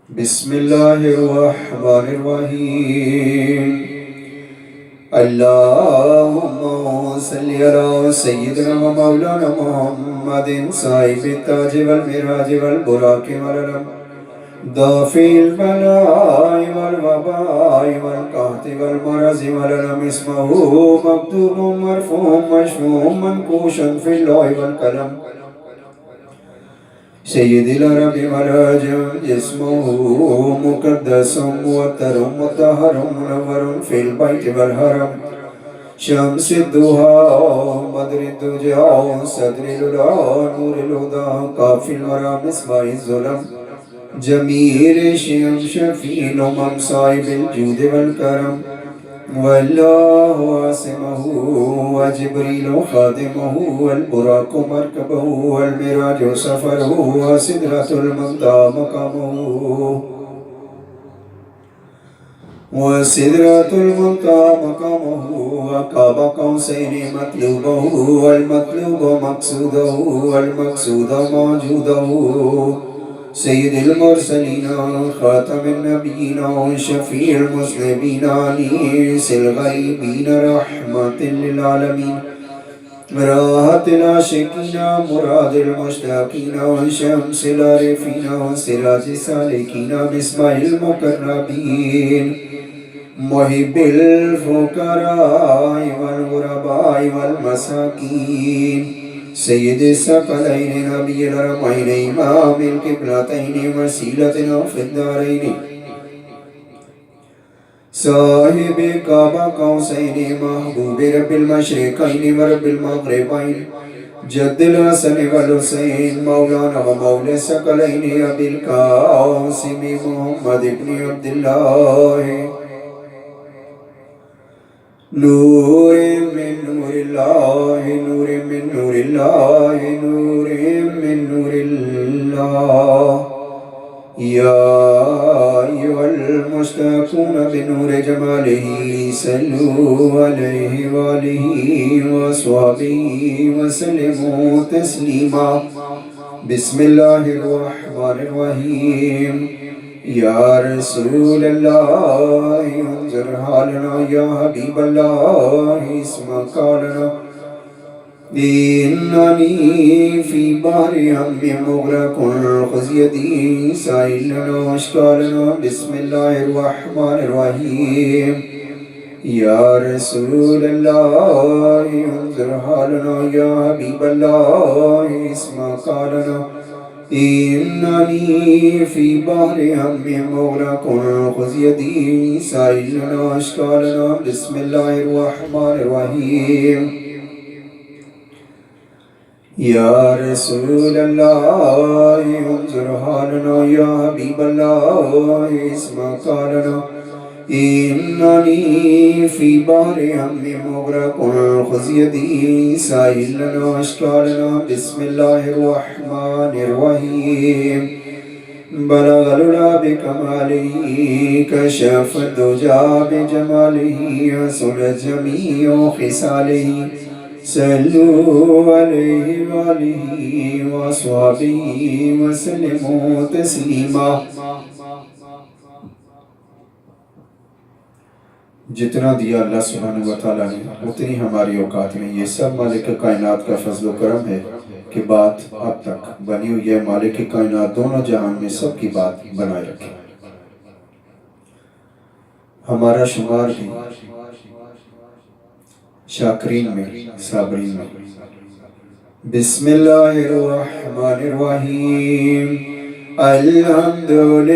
बिस्मिल्लाहिर्रहमानिर्रहीम। अल्लाहुम्मा सल्लि अला सय्यिदिना व मौलाना मुहम्मदिन साहिबित ताज वल मिराज वल बुराक वल अलम दाफिल बलाई वल वबाई वल कहति वल मरज़ वल अलम इस्महु मक्तूबुम मरफूम मशफूम मनकूशन फिल लौह वल कलम सय्यिदिल अरबी वल अजम जिस्मुहु मुक़द्दसुम मुअत्तरुम मुत्तहरुम मुनव्वरुन फिल बैति वल हरम शम्सिद्दुहा बद्रिद्दुजा सदरिल उला नूरिल हुदा काफिल वरा मिस्बाहिज़ ज़ुलम जमील शियम शफील उमम साहिबिल जूद वल करम वल्लाहु आसिमहु व जिब्रील खादिमहु वल बुराक़ु मरकबहु वल मिराज सफ़रहु व सिदरतुल मुंतहा मक़ामुहु व काबा कौसैनि मतलूबहु वल मतलूबु मक़सूदहु वल मक़सूदु मौजूदहु सय्यिदिल मुरसलीन ख़ातमिन नबिय्यीन शफ़ीउल मुज़निबीन अनीसिल ग़रीबीन रहमतिल लिल आलमीन राहतिल आशिकीन मुरादिल मुश्ताक़ीन शम्सिल आरिफ़ीन सिराजिस सालिकीन मिस्बाहिल मुक़र्रबीन मुहिब्बिल फ़ुक़राइ वल ग़ुरबाइ वल मसाकीन सय्यिदिस सकलैनि नबिय्यिल हरमैनि इमामिल क़िबलतैनि वसीलतिना फ़िद दारैनि साहिबे काबा कौसैनि महबूबे रब्बिल मशरिक़ैनि व रब्बिल मग़रिबैनि जद्दिल हसन वल हुसैन मौलाना व मौला सकलैनि अबिल क़ासिम मुहम्मद इब्न अब्दिल्लाह नूरे मिन नूरिल्लाह नूरे मिन नूरिल्लाह नूरे मिन नूरिल्लाह या अय्युहल मुश्ताक़ून बिनूरि जमालिही सल्लू अलैहि व आलिही व अस्हाबिही व सल्लिमू तस्लीमा बिस्मिल्लाहिर्रहमानिर्रहीम या रसूलल्लाह उन्ज़िर हालना या हबीबल्लाह इस्मा क़ालना इन्ननी फ़ी बहरि हम्मिन मुग़रक़ुन ख़ुज़ यदी साइलना अश्कालना बिस्मिल्लाहिर्रहमानिर्रहीम या रसूलल्लाह उन्ज़िर हालना या हबीबल्लाह इस्मा क़ालना इन्ननी फ़ी बहरि हम्मिन मुग़रक़ुन ख़ुज़ यदी साइलना अश्कालना बिस्मिल्लाहिर्रहमानिर्रहीम या रसूलल्लाह उन्ज़िर हालना या हबीबल्लाह इस्मा क़ालना इन्ननी फ़ी बहरि हम्मिन मुग़रक़ुन ख़ुज़ यदी साइलना अश्कालना बिस्मिल्लाहिर्रहमानिर्रहीम बलगल उला बिकमालिही कशफ़द दुजा बिजमालिही हसुनत जमीउ ख़िसालिही सल्लू अलैहि व आलिही व अस्हाबिही व सल्लिमू तस्लीमा। जितना दिया अल्लाह सुब्हानहू व तआला ने उतनी हमारी औकात में। ये सब मालिक कायनात का फजल व करम है कि बात अब तक बनी हुई है। मालिक कायनात दोनों जहान में सबकी बात बनाए रखे। हमारा शुमार भी शाकिरीन में साबरीन में। बिस्मिल्लाहिर्रहमानिर्रहीम अल्हम्दुलिल्लाहि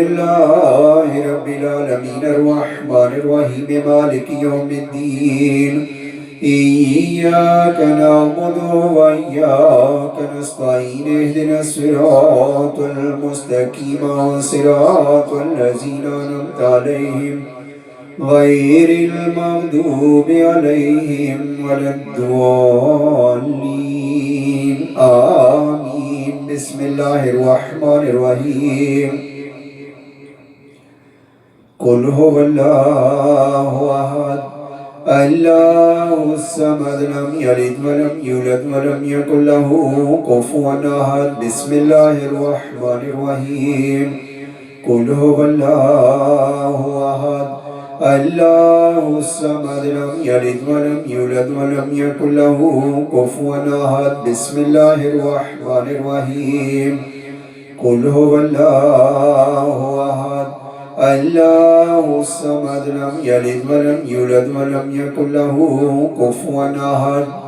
रब्बिल आलमीन अर्रहमानिर्रहीम मालिकि यौमिद्दीन इय्याका नअबुदु व इय्याका नस्तईन इहदिनस सिरातल मुस्तकीम सिरातल लज़ीना अनअमता अलैहिम गैरिल मग़दूबि अलैहिम वलद्दॉलीन आमीन। बिस्मिल्लाहिर्रहमानिर्रहीम कुल हुवल्लाहु अहद अल्लाहुस समद लम यलिद व लम यूलद व लम यकुल लहू कुफुवन अहद। बिस्मिल्लाहिर्रहमानिर्रहीम قل هو الله أحد الله الصمد لم يلد ولم يولد ولم يكن له كفوا أحد بسم الله الرحمن الرحيم قل هو الله أحد الله الصمد لم يلد ولم يولد ولم يكن له كفوا أحد